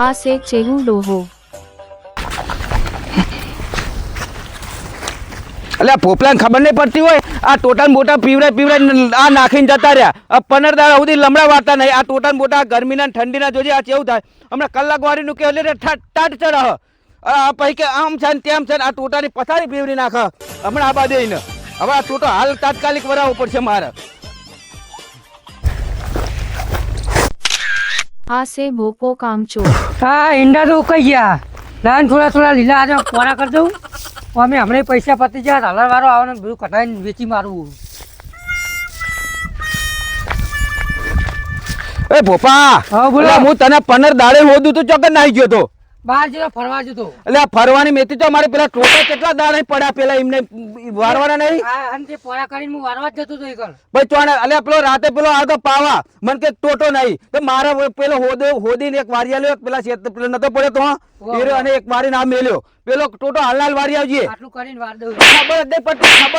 આ સે ચેહુ ડોહો એટલે પોપલાને ખબર નહીં પડતી હોય આ ટોટાન બોટા પીવડાય આ નાખીને જતા રહ્યા 15 દાડા સુધી લમડા વાળતા નહીં આ ટોટાન બોટા ગરમીના ઠંડીના જોજે આ કેવું થાય હમણાં કલાક વાળીનું કે એટલે ટાટ ચડાવ પછી કે આમ છે ને તેમ છે ને આ ટોટાની પથારી પીવડી નાખે હમણાં આ બાજુ ને હવે આ ટોટો હાલ તાત્કાલિક વરાવવો પડશે મારે આ સે ભોપો કામચો હા ઈંડા તો ઉકાઈ ગયા લાન થોડા લીલા આજે પોરા કરી દઉં અમે હમણાં પૈસા પતી ગયા હલર વાળો આવે ને બધું કટાઈને વેચી મારવું એ ભોપા હા બોલો હું તને 15 દાડે હોદું તો ચોકન નાહી ગયો તો બહાર જતો ફરવા જતો એટલે આ ફરવાની મેથી તો અમારે પેલા ટોટા કેટલા દાડે પડ્યા પેલા એમને વારવાના નહીં અને તે પોરા કરીને હું વારવા જ જતો હતો એકલ ભાઈ ચોણે અલ્યા પેલો રાતે પેલો આવતો પાવા મને કે ટોટો નહીં તો મારા પેલો હોદીને એક વારિયા લ્યો પેલા પેલો નતો પડ્યો તો અને એક વારી ના મેલ્યો પેલો ટોટો હાલ વારી આવજે આટલું કરીને વાર દઉં ખબર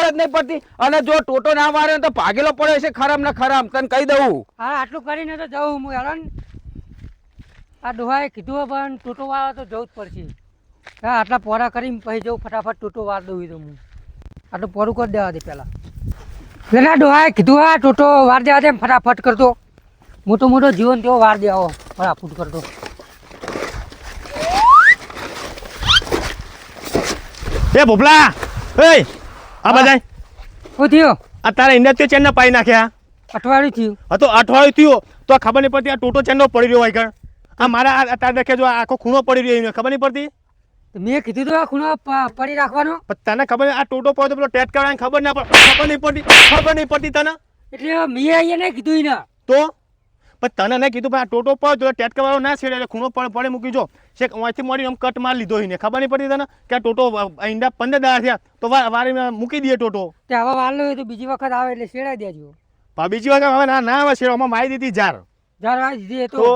જ નહીં પડતી અને જો ટોટો ના વારે તો ભાગેલો પડે છે ખરાબ ને ખરાબ તને કહી દઉં હા આટલું કરીને તો જવું હું હેરાન આ ડોહાએ કીધું પણ ટોટો વાળો તો જવું જ પડશે હા આટલા પોરા કરીને પછી જવું ફટાફટ ટોટો વાર દઉં તો હું આટલું પોરું કરી દેવા દે પહેલાં એટલે ડોહાએ કીધું હા ટોટો વાર દેવા દે ફટાફટ કરતો મોટો જીવન તેવો વાર દેવો ફટાફટ કરતો એ ભોપલા એ આ બધાય શું થયો અત્યારે ઇન્ડિયા તે ચેનના પાઈ નાખ્યા અઠવાડિયું થયું હા તો અઠવાડિયું થયું તો આ ખબર નહીં પડતી આ ટોટો ચેનનો પડી રહ્યો હોય કણ આ મારા અત્યારે દેખે જો આખો ખૂણો પડી રહ્યો એને ખબર નહીં પડતી મેં કીધું તો આ ખૂણો પડી રાખવાનો પણ તને ખબર નહીં આ ટોટો પડ્યો તો પેલો ટેટ કરવાની ખબર નહીં પડતી તને એટલે મેં અહીંયા નહીં કીધું એને તો પણ તને નહીં કીધું પણ આ ટોટો પડ્યો ટેટ કરવાનો ના છેડે એટલે ખૂણો પડે મૂકી જો શેક અહીંથી મળી આમ કટ માર લીધો એને ખબર નહીં પડતી તને કે આ ટોટો ઈંડા 15 દાડા થયા તો વારી મૂકી દઈએ ટોટો તે આવા વાર લો તો બીજી વખત આવે એટલે શેડાઈ દેજો બીજી વખત હવે ના આવે શેડોમાં મારી દીધી જાર વાળી દીધી તો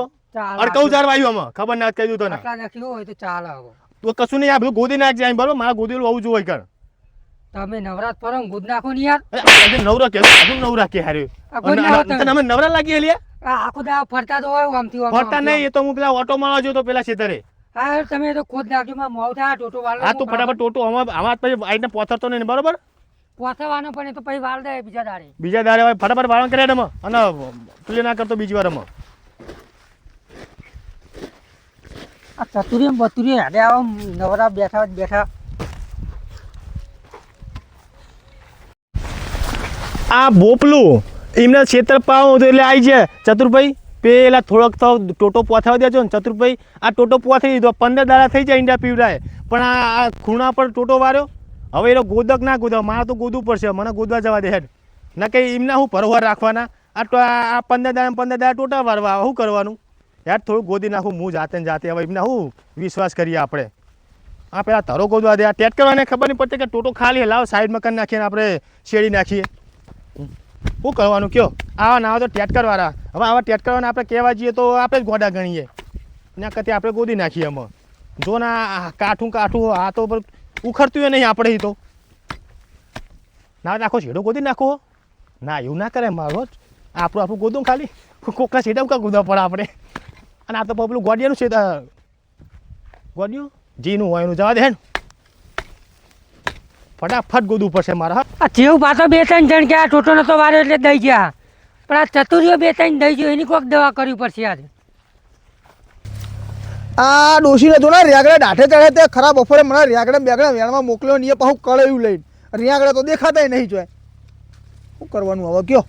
અડકવું જાર વાયું આમાં ખબર ના કહી દઉં તને નાખ્યું હોય તો ચાલે હવે તો કશું નહીં આ બધું ગોદી નાખજે બરોબર મારા ગોદેલું આવું જોઈએ કર તમે નવરાત પર ગુદ નાખો ને યાર નવરા કે નવરા કે હારે અમે નવરા લાગી હેલ્યા આખો દા ફરતા તો હોય આમથી ફરતા નહીં એ તો હું પેલા ઓટો મારવા જો તો પેલા ખેતરે હા તમે તો ખોદ નાખ્યું માં મોવ થાય ટોટો વાળો હા તું ફટાફટ ટોટો આમાં પછી આઈને પોથરતો નહીં બરોબર પોથવાનો પણ એ તો પછી વાળ દે બીજા દાડે ફટાફટ વાળણ કરે અને તું ના કરતો બીજી વાર આ ચતુરી બતુરી હાડે આવો નવરા બેઠા આ ભોપલું એમને છેતર પાવ એટલે આવી જાય ચતુરભાઈ પેલા થોડોક તો ટોટો પોથાવી દેજો ને ચતુરભાઈ આ ટોટો પોથાવી દીધો 15 દાડા થઈ જાય ઈંડા પીવડાય પણ આ ખૂણા પર ટોટો વાર્યો હવે એનો ગોદક ના ગોદક મારે તો ગોદવું પડશે મને ગોદવા જવા દે હેડ ના કે એમના હું ભરવા રાખવાના આ 15 દાડા ટોટા વારવા શું કરવાનું યાર થોડું ગોદી નાખું હું જાતે હવે એમને શું વિશ્વાસ કરીએ આપણે આ પેલા ધરો ગોદવા દે આ ટેટ કરવાને ખબર નહીં પડતી કે ટોટો ખાલી લાવ સાઈડમાં કરી નાખીએ આપણે શેડી નાખીએ શું કરવાનું કયો આવા ના તો ટેટ કરવાના હવે આવા ટેટ કરવાના આપણે કહેવા જઈએ તો આપણે જ ગોડા ગણીએ ના કરતી આપણે ગોદી નાખીએ એમાં જો ના કાઠું આ તો ઉખડતું નહીં આપણે તો ના નાખો છેડો ગોદી નાખો ના એવું ના કરે મારો આપણું ગોદું ખાલી કોકના છેડા કા ગોદવા પડે આપણે અને આ તો પેલું ગોડિયાનું છે ગોડિયું જીનું હોય એનું જવા દે ને ફટાફટ ગોદવું પડશે મારા આ જેવું પાછો 2-3 જણ કે આ ટોટો નતો વાર્યો એટલે દઈ ગયા પણ આ ચતુરીઓ 2-3 દઈ ગયો એની કોઈક દવા કરવી પડશે યાર આ ડોશીને તો ના રેગડા ડાઠે ચડે તે ખરાબ બપોરે મને રેગડા વેણમાં મોકલ્યો ને એ પાછું કળેયું લઈને રેગડા તો દેખાતા નહીં જોય શું કરવાનું હવે કયો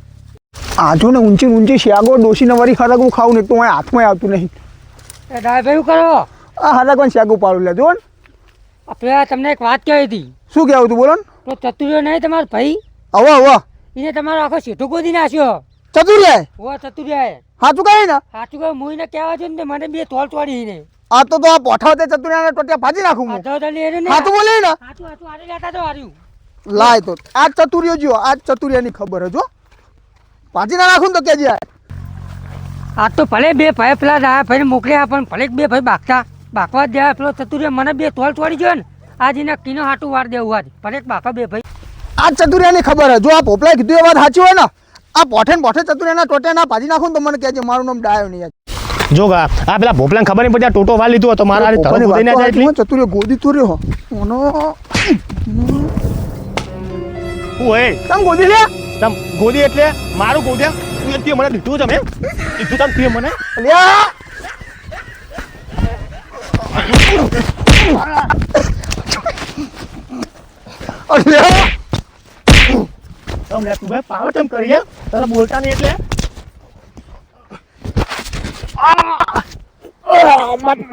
આજો ને ઊંચી શિયાગો ડોશીને વળી ખરાક હું ખાવું ને તો મારે હાથમાં આવતું નહીં એ ડાય કરો આ હરાકવાનું શિયાગો પાડું લેજો ને આપણે તમને એક વાત કહેવી હતી શું કહેવું તું બોલો ને તો ચતુરીઓ નહીં તમારો ભાઈ હવે એને તમારો આખો શેઠો ગોદી નાખ્યો ચતુર્યા ઓ ચતુરિયા સાચું કહે ને સાચું કહે હું એને કહેવા છું ને મને 2 તોલ તોડી ને આ તો આ પોઠાવતે ચતુર્યાને ટોટિયા ભાજી નાખું હું સાચું બોલે ને સાચું આરે લેતા તો હાર્યું લાય તો આ ચતુર્યો જો આ ચતુર્યાની ખબર હે જો ભાજી ના નાખું ને તો કેજે આ તો ભલે 2 ભાઈ પેલા ભાઈ મોકલ્યા પણ ભલે 2 ભાઈ બાકવા દે પેલો ચતુરિયા મને 2 તોલ તોડી ગયો ને આજ એને કિનો હાટું વાર દેવું આજ ભલે બાકા 2 ભાઈ આ ચતુર્યાની ખબર હે જો આ પોપલાએ કીધું એ વાત સાચી હોય ને આ પોઠે ચતુર્યાના ટોટિયા ના ભાજી નાખું ને તો મને કહેજે મારું નામ ડાયો નહીં જો આ પેલા ભોપલાને ખબર નહીં પડી આ ટોટો વાર લીધો હતો મારા હારે ધરો ગોદી ના જાય એટલે ચતુર્ય ગોદી તો રહ્યો ઓનો ઓય તમ ગોદી લે તમ ગોદી એટલે મારું ગોદ્યા તું તે મને દીધું છે મેં દીધું તમ તે મને લ્યા અલ્યા તમ લે તું ભાઈ પાવર તેમ કરી તારા બોલતા નહીં એટલે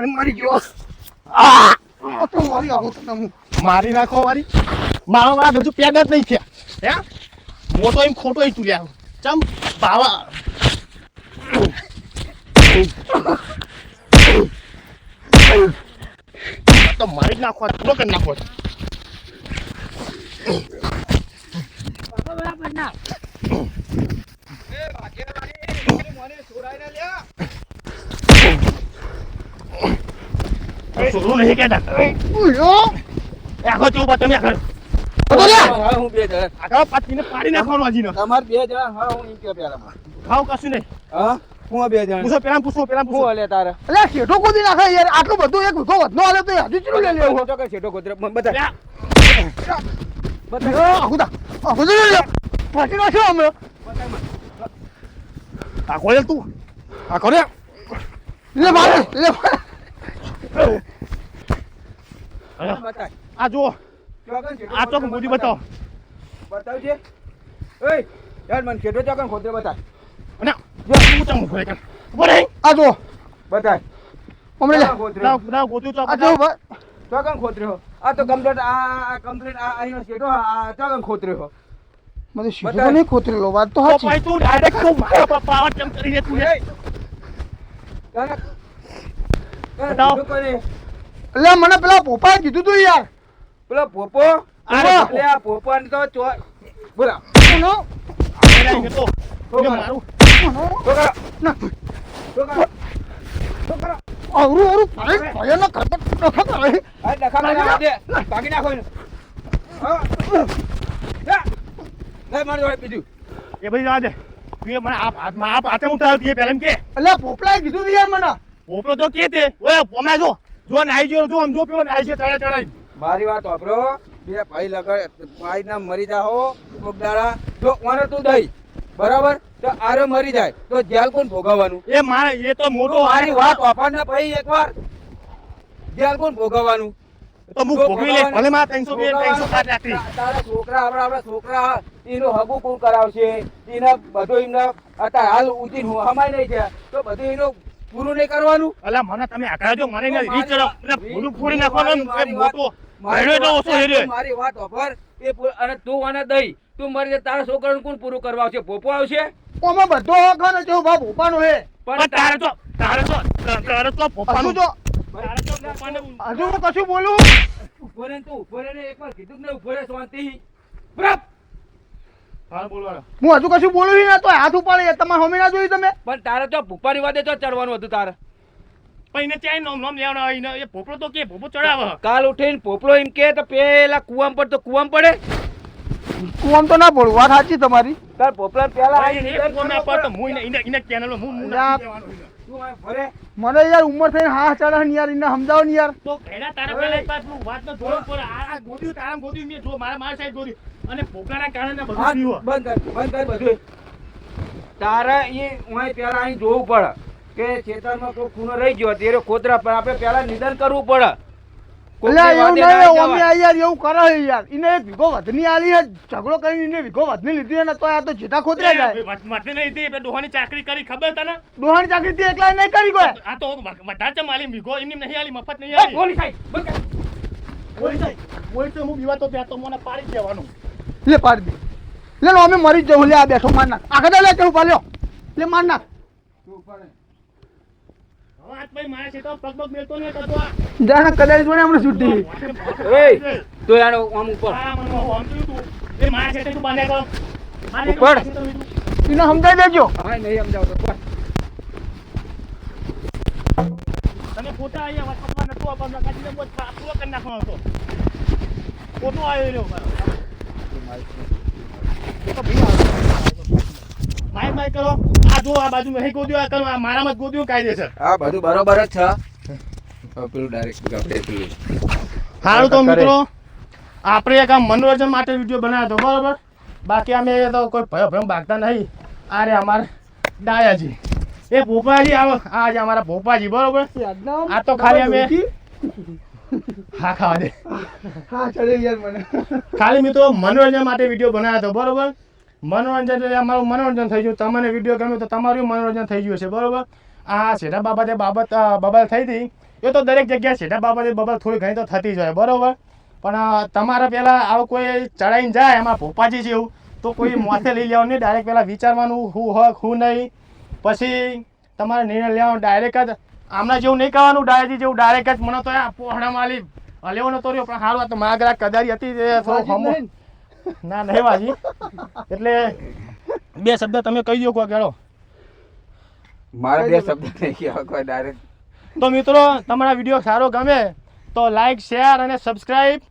મરી ગયો તો મારી આવો તને મારી નાખો મારી મારો વાત હજુ પેદા જ નહીં થયા હે મોટો એમ ખોટો ઈ તુલ્યા ચમ બાવા તો મારી જ નાખો પૂરો કરી નાખો બરાબર ના છોકરું નહીં કહેતા આખો ચૂપ તમે આગળ હું 2 જણા આગળ પાછીને પાડી નાખવાનું હજી ને તમાર 2 જણા હા હું ઈ કે પેલા ખાવ કશું નહીં હા હું 2 જણા પૂછો પેલા પૂછો હું હલે તારે અલ્યા શેઠો ગોદી નાખે યાર આટલું બધું એક વિખો વધનો હાલે તો હજુ ચીલું લે લેવો તો કે છેટો ગોત્ર બતા આખુદા આખુદા લે પાછી નાખ્યો અમે આ કોલ તું આ કોને લે મારે લે બતા આ જો આ તો મોદી બતાવો બતાવજે ઓય યાર મને છેટો ચોકન ખોતરે બતા અને જો હું ચમ ખોલે કર બોલે આ જો બતા હમણે લે ના ગોતું તો આ જો ચોકન ખોતરે હો આ તો કમ્પ્લીટ આ કમ્પ્લીટ આ અહીંનો છેટો આ ચોકન ખોતરે હો મને શીખો નહીં ખોતરેલો વાત તો તો સાચી ભાઈ તું ડાયરેક્ટ તું મારો પાવર કેમ કરી દે તું એ બતાવો. એટલે મને પેલા પોપાએ કીધું તું યાર પેલો પોપો અરે એટલે આ પોપાને તો બોલા કોનો એ તો એ મારું છોકરા ના છોકરા છોકરા અવરું અવરું ભાઈ ના કરતા નખા કરે આ ડખા મારી દે ભાગી નાખો એને હા જા લે મારી જોડે બીજું એ બધી જવા દે તું એ મને આ હાથે ઉઠાવ તું એ પહેલા એમ કે એટલે પોપલાએ કીધું તું યાર મને પોપડો તો કે તે ઓય પોમા જો નાઈ જો જો આમ જો પેલો નાઈ છે ચડાઈ ચડાઈ મારી વાત સાંભળો બે ભાઈ લગડ ભાઈ ના મરી જાઓ કોક દાડા જો ઓને તું દઈ બરાબર તો આરે મરી જાય તો જેલ કોણ ભોગવવાનું એ મારે એ તો મોટો મારી વાત વાપર ને ભાઈ એકવાર જેલ કોણ ભોગવવાનું તો હું ભોગવી લે ભલે માં 300 રાખી તારા છોકરા આપણા છોકરા એનું હગું કોણ કરાવશે એને બધું એમને અત્યારે હાલ ઉઠીને હમાય નહીં છે તો બધું એનું પૂરું નહીં કરવાનું અલા મને તમે આકડા જો મને રીચ ચડો મને ભૂલું ફોડી નાખવાનું એ મોટો ભાઈડો તો ઓછો હેરે મારી વાત વાપર એ અને તું આને દઈ તું મરી જાય તારા છોકરાનું કોણ પૂરું કરવા આવશે પોપો આવશે ઓમાં બધો હક ને જો બાપ પોપાનો હે પણ તારે તો પોપાનું હજુ તો તારે તો પોપાનું હજુ હું કશું બોલું ઉભો રહે ને તું ઉભો રહે ને એકવાર કીધું કે નહીં ઉભો રહે શાંતિ બરાબર હાલ બોલવાનો હું હજુ કશું બોલું નહીં ને તો હાથ ઉપાડે તમારે હોમી ના જોઈ તમે પણ તારે તો ભૂપાની વાદે તો ચડવાનું હતું તારે પણ એને ત્યાં નામ લેવાનો હોય એ પોપડો તો કે પોપો ચડાવે કાલ ઉઠીને પોપલો એમ કે તો પેલા કુવામ પર તો કુવામ પડે કુવામ તો ના બોલું વાત સાચી તમારી તાર પોપલા પેલા એ કોમે પર તો હું એને ચેનલ હું યા. તું આ ભરે મને યાર ઉંમર થઈને હા ચડે ને યાર એને સમજાવો ને યાર તો ઘેડા તારા પહેલા પાછું વાત ન થોડું પર આ ગોદ્યું તારા ગોદ્યું મે જો મારા સાઈડ ગોદ્યું અને પોકાના કારણે બધું હા, થયું બંધ કર બધું તારે એ હું પેલા અહીં જોવું પડે કે ખેતરમાં કોઈ ખૂનો રહી ગયો તેરો ખોતરા પણ આપણે પેલા નિદાન કરવું પડે એટલે એવું નહીં ઓમી આ યાર એવું કરે છે યાર એને એક વીઘો વધની આલી છે ઝઘડો કરીને એને વીઘો વધની લીધી ને તો આ તો જેઠા ખોતરા જાય વાતે નહીં હતી ડોહાની ચાકરી કરી ખબર તને ડોહાની ચાકરી થી એકલા નહીં કરી કોઈ આ તો વધારે ચમ આલી મીઘો એમની નહીં આલી મફત નહીં એ, આલી ગોલી સાહેબ બંધ કર. બોલી તો હું બીવા તો બે તો મને પાડી જ દેવાનું લે પાડી દે લે નો અમે મરી જ જવું લે આ બેઠો માર નાખ આગળ લે કેવું પાલ્યો લે માર નાખ તું ઉપર રહે. હવે આજ ભાઈ મારા છે તો પગ પગ મેલતો નહીં તો આ જાણે કદાચ જોડે હમણાં છૂટી એ તો યાર આમ ઉપર મને આમ થયું તું એ મારા છે તું બાંધે કર ઉપર. એને સમજાઈ દેજો હા નહીં સમજાવતો ઉપર. તમે પોતા અહીંયા વચમાં નતું આપવાનું કાઢીને બહુ પૂરો કરી નાખવાનો હતો પોતો આવ્યો રહ્યો મારો માય માય કરો આ જો આ બાજુ નહીં ગોદ્યું, આ કરો, આ મારામાં જ ગોદ્યું કાયદેસર. આ બધું બરોબર જ છે. પેલું ડાયરેક્ટ આપણે પેલું સારું તો મિત્રો આપણે એક આમ મનોરંજન માટે વિડીયો બનાવ્યો હતો બરોબર. બાકી અમે તો કોઈ ભય ભાગતા નહીં. આ રે અમારા ડાયાજી, એ ભોપાજી આવો, આ જે અમારા ભોપાજી બરોબર. આ તો ખાલી અમે હા ખાવા દે. હા ચડે યાર મને. ખાલી મિત્રો મનોરંજન માટે વિડીયો બનાવ્યો હતો બરોબર. મનોરંજન એટલે અમારું મનોરંજન થઈ ગયું. તમને વિડીયો ગમ્યો તો તમારું મનોરંજન થઈ ગયું છે બરોબર. આ શેઠા બાબતે બબલ થઈ હતી, એ તો દરેક જગ્યાએ શેઠા બાબતે બબલ થોડી ઘણી તો થતી જ હોય બરોબર. પણ તમારે પહેલાં આવું કોઈ ચડાઈને જાય એમાં ભોપાજી જેવું તો કોઈ માથે લઈ લેવાનું નહીં. ડાયરેક્ટ પહેલાં વિચારવાનું શું હક શું નહીં, પછી તમારે નિર્ણય લેવાનો. ડાયરેક્ટ જ આમના જેવું નહીં કરવાનું, ડાયરેક્ટ જેવું ડાયરેક્ટ જ. મને તો પોહડા માલી લેવો નતો રહ્યો, પણ સારું તો મારા ગ્રાહક કદારી હતી થોડો હમો ના નહીં વાજી. એટલે બે શબ્દ તમે કહી દો કોઈ કેળો. મારા બે શબ્દ નહીં કહેવા કોઈ ડાયરેક્ટ. તો મિત્રો તમારા વિડીયો સારો ગમે તો લાઈક શેર અને સબસ્ક્રાઇબ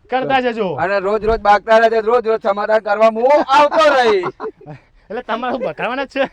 કરતા જજો. અને રોજ રોજ બાગતા રહેજો, રોજ રોજ સમાધાન કરવા હું આવતો રહી. એટલે તમારું બતાવવાના જ છે.